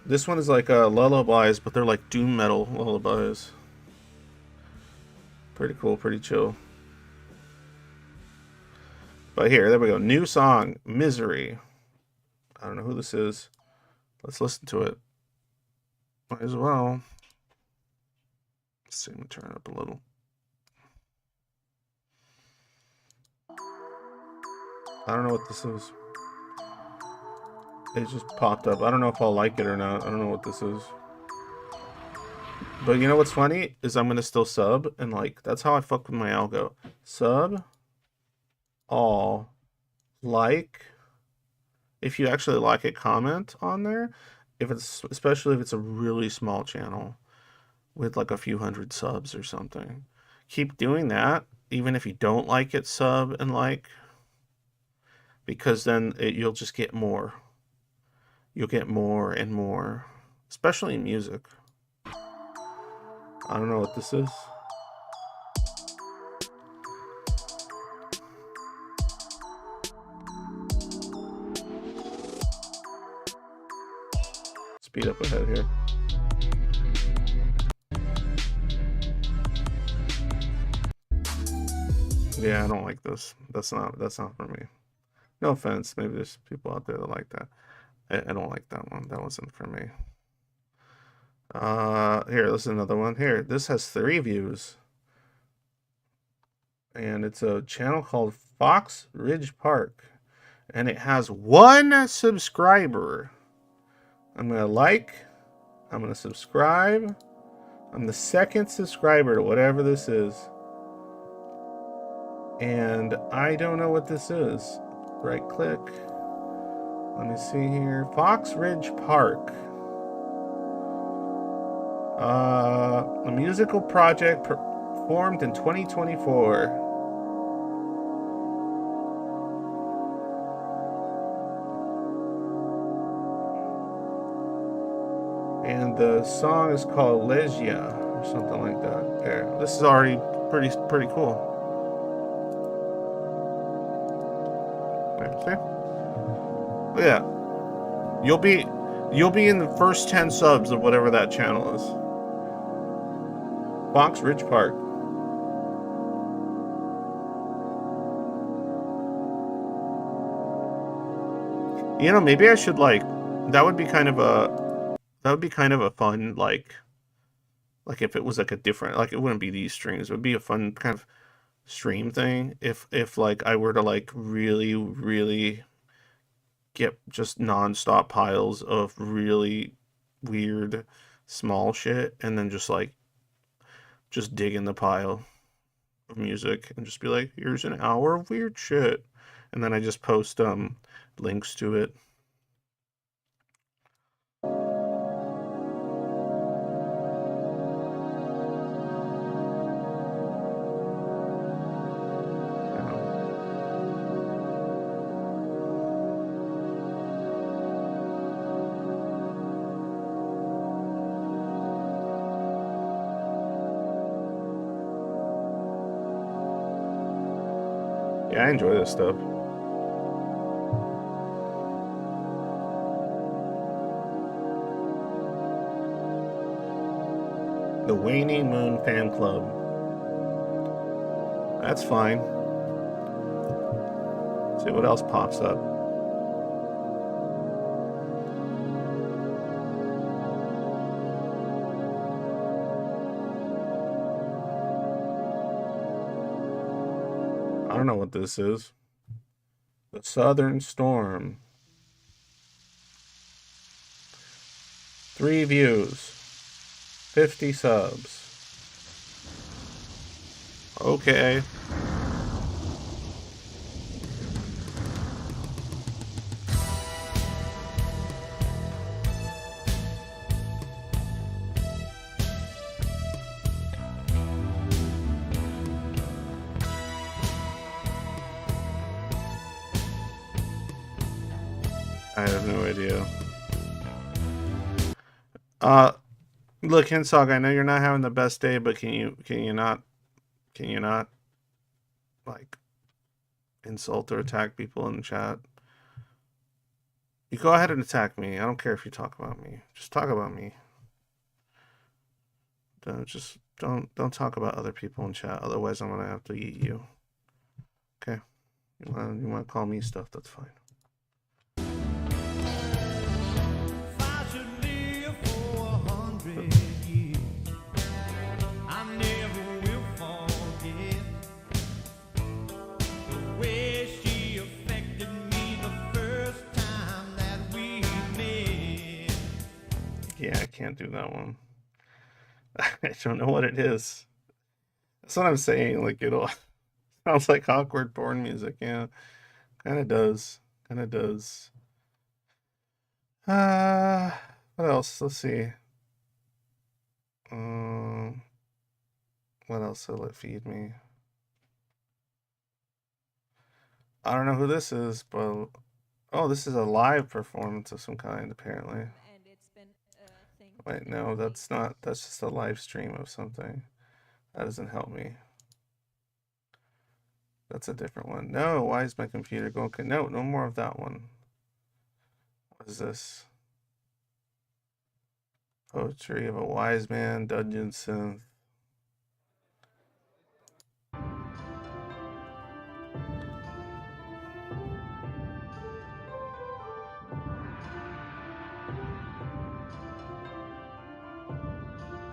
This one is like lullabies, but they're like doom metal lullabies. Pretty cool, pretty chill. But there we go. New song, Misery. I don't know who this is. Let's listen to it. Might as well. Let's see, I'm gonna turn it up a little. I don't know what this is. It just popped up. I don't know if I'll like it or not. I don't know what this is. But you know what's funny? Is I'm gonna still sub, and like that's how I fuck with my algo. Sub, all, like. If you actually like it, comment on there. Especially if it's a really small channel with like a few hundred subs or something. Keep doing that, even if you don't like it, sub and like, because then you'll just get more. You'll get more and more, especially in music. I don't know what this is. Speed up ahead here. Yeah, I don't like this. That's not for me. No offense. Maybe there's people out there that like that. I don't like that one. That wasn't for me. Here, this is another one. Here, this has 3 views. And it's a channel called Fox Ridge Park. And it has 1 subscriber. I'm going to like. I'm going to subscribe. I'm the 2nd subscriber to whatever this is. And I don't know what this is. Right click. Let me see here. Fox Ridge Park. A musical project formed in 2024. And the song is called Legia or something like that. There. This is already pretty cool. There, see? Yeah. You'll be in the first 10 subs of whatever that channel is. Fox Ridge Park. You know, maybe I should like that would be kind of a fun like if it was like a different, like it wouldn't be these streams. It would be a fun kind of stream thing if like I were to like really get just nonstop piles of really weird small shit and then just dig in the pile of music and just be like, here's an hour of weird shit, and then I just post links to it. Yeah, I enjoy this stuff. The Waning Moon Fan Club. That's fine. Let's see what else pops up. I don't know what this is. The Southern Storm. 3 views. 50 subs. Okay. I have no idea. Look, Hinsog, I know you're not having the best day, but can you not like insult or attack people in the chat? You go ahead and attack me. I don't care if you talk about me. Just talk about me. Don't talk about other people in chat. Otherwise, I'm gonna have to eat you. Okay. You want to call me stuff? That's fine. Yeah, I can't do that one. I don't know what it is. That's what I'm saying. Like, it'll sounds like awkward porn music. Yeah, kind of does. Kind of does. What else? Let's see. What else will it feed me? I don't know who this is, but oh, this is a live performance of some kind, apparently. And it's been Wait, no, that's not. That's just a live stream of something. That doesn't help me. That's a different one. No, why is my computer going? No, no more of that one. What is this? Poetry of a Wise Man, Dungeon Synth.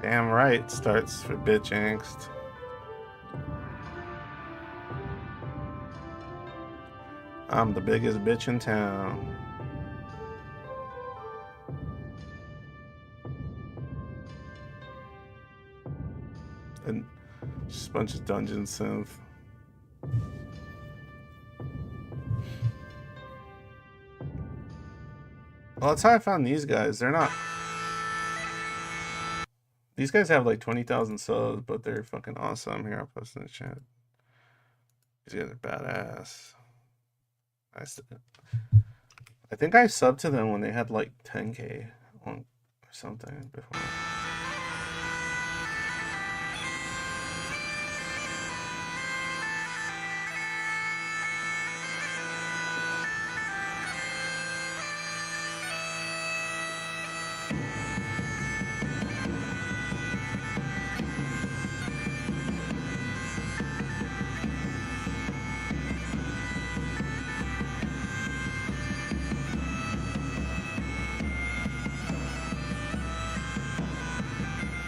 Damn right, starts for bitch angst. I'm the biggest bitch in town. And just a bunch of dungeon synth. Well, that's how I found these guys. They're not. These guys have like 20,000 subs, but they're fucking awesome. Here, I'll post in the chat. These guys are badass. I think I subbed to them when they had like 10K on or something before.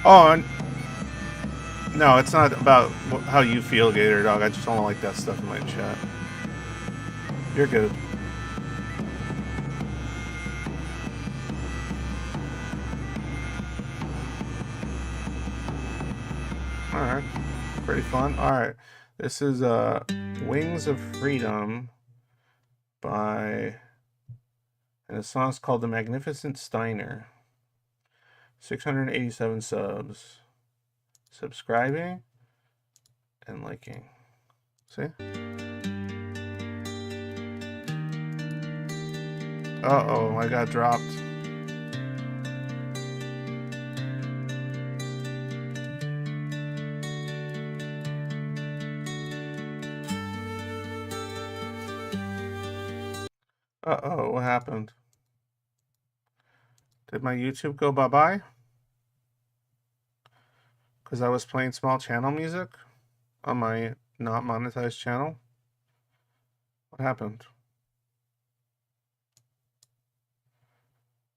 Oh, and no, it's not about how you feel, Gator Dog. I just don't like that stuff in my chat. You're good. Alright. Pretty fun. Alright. This is Wings of Freedom by, and the song's called The Magnificent Steiner. 687 subs. Subscribing and liking. See? Uh-oh, I got dropped. Uh-oh, what happened? Did my YouTube go bye-bye? Because I was playing small channel music on my not monetized channel? What happened?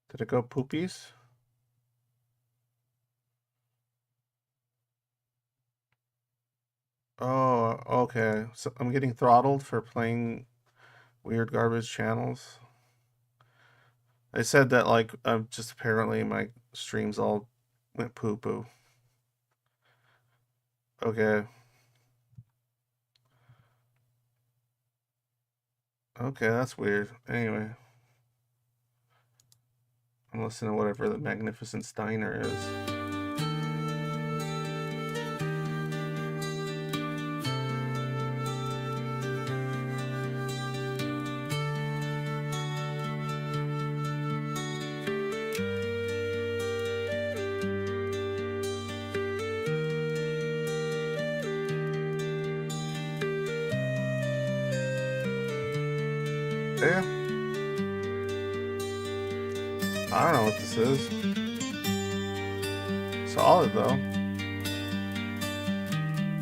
Did it go poopies? Oh, okay. So I'm getting throttled for playing weird garbage channels. I said that like just apparently my streams all went poo poo. Okay. Okay, that's weird. Anyway, I'm listening to whatever the Magnificent Steiner is. Yeah. I don't know what this is. Solid though.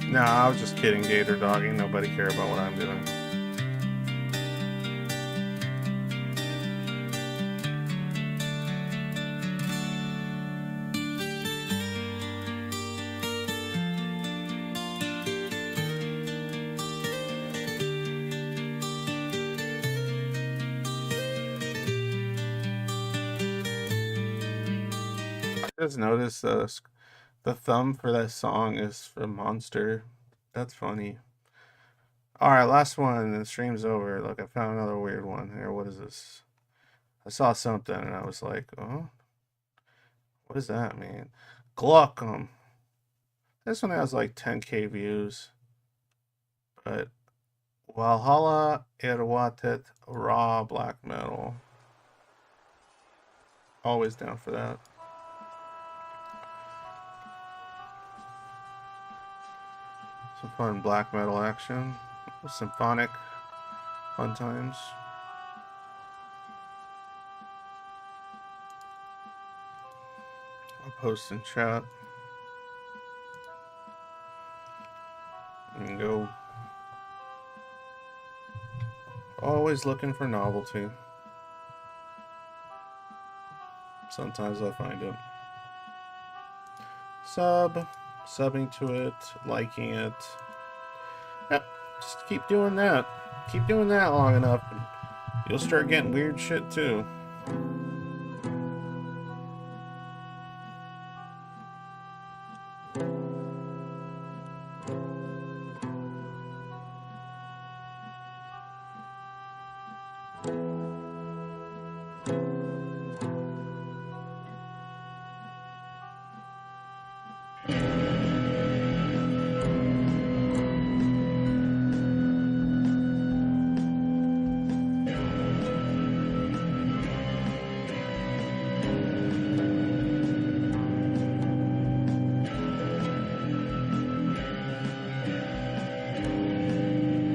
Nah, I was just kidding, Gator Dog. Ain't nobody care about what I'm doing. I just noticed the thumb for that song is from Monster. That's funny. Alright, last one, and the stream's over. Look, I found another weird one here. What is this? I saw something and I was like, oh, what does that mean? Glaucum. This one has like 10k views. But Valhalla Erwatet Raw Black Metal. Always down for that. Some fun black metal action. Symphonic fun times. I'll post in chat. And go. Always looking for novelty. Sometimes I find it. Subbing to it, liking it. Yep, just keep doing that. Keep doing that long enough, and you'll start getting weird shit too.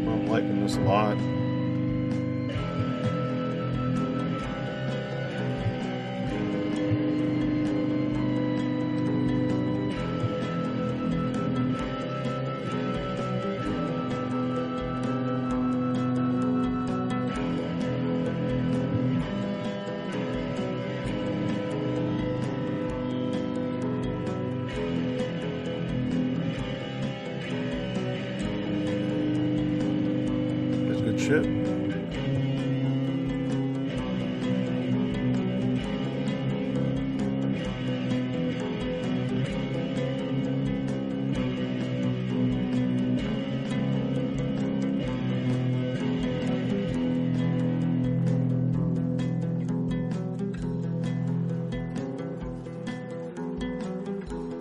I'm liking this a lot. It's good shit.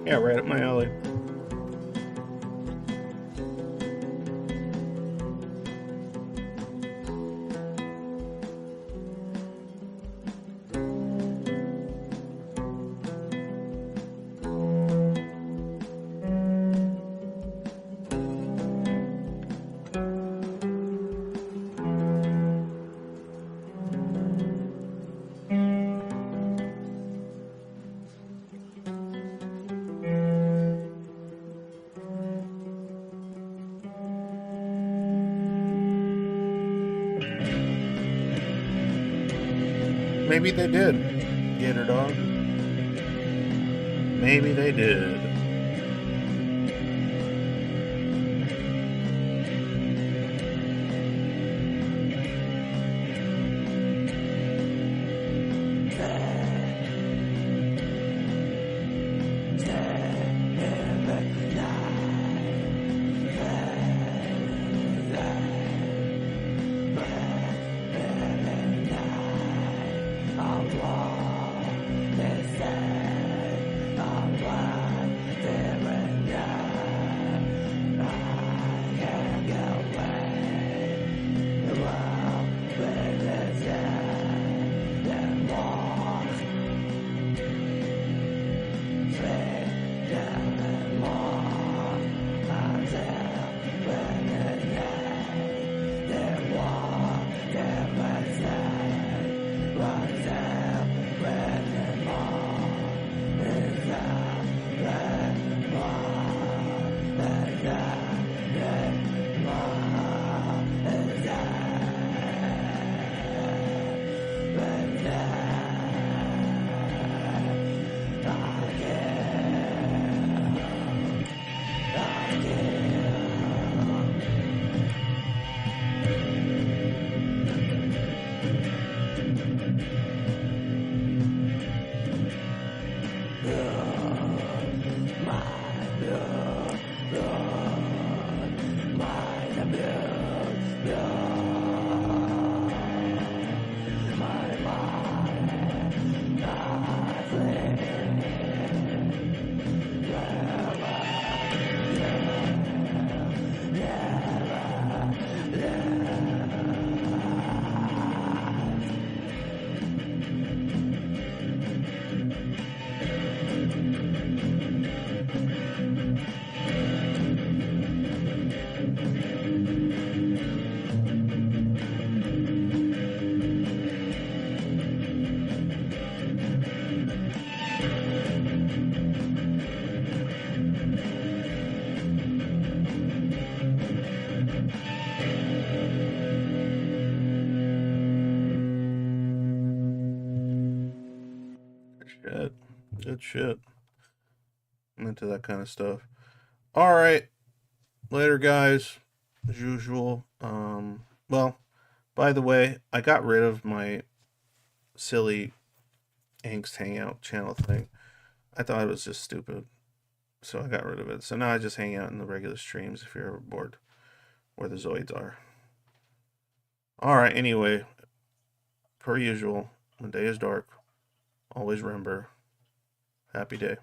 Yeah, right up my alley. Maybe they did. Gator dog. Maybe they did. Shit. Good shit. I'm into that kind of stuff. All right. Later, guys. As usual. Well, by the way, I got rid of my silly Angst Hangout channel thing. I thought it was just stupid. So I got rid of it. So now I just hang out in the regular streams if you're ever bored where the Zoids are. Alright, anyway. Per usual, when day is dark, always remember, happy day.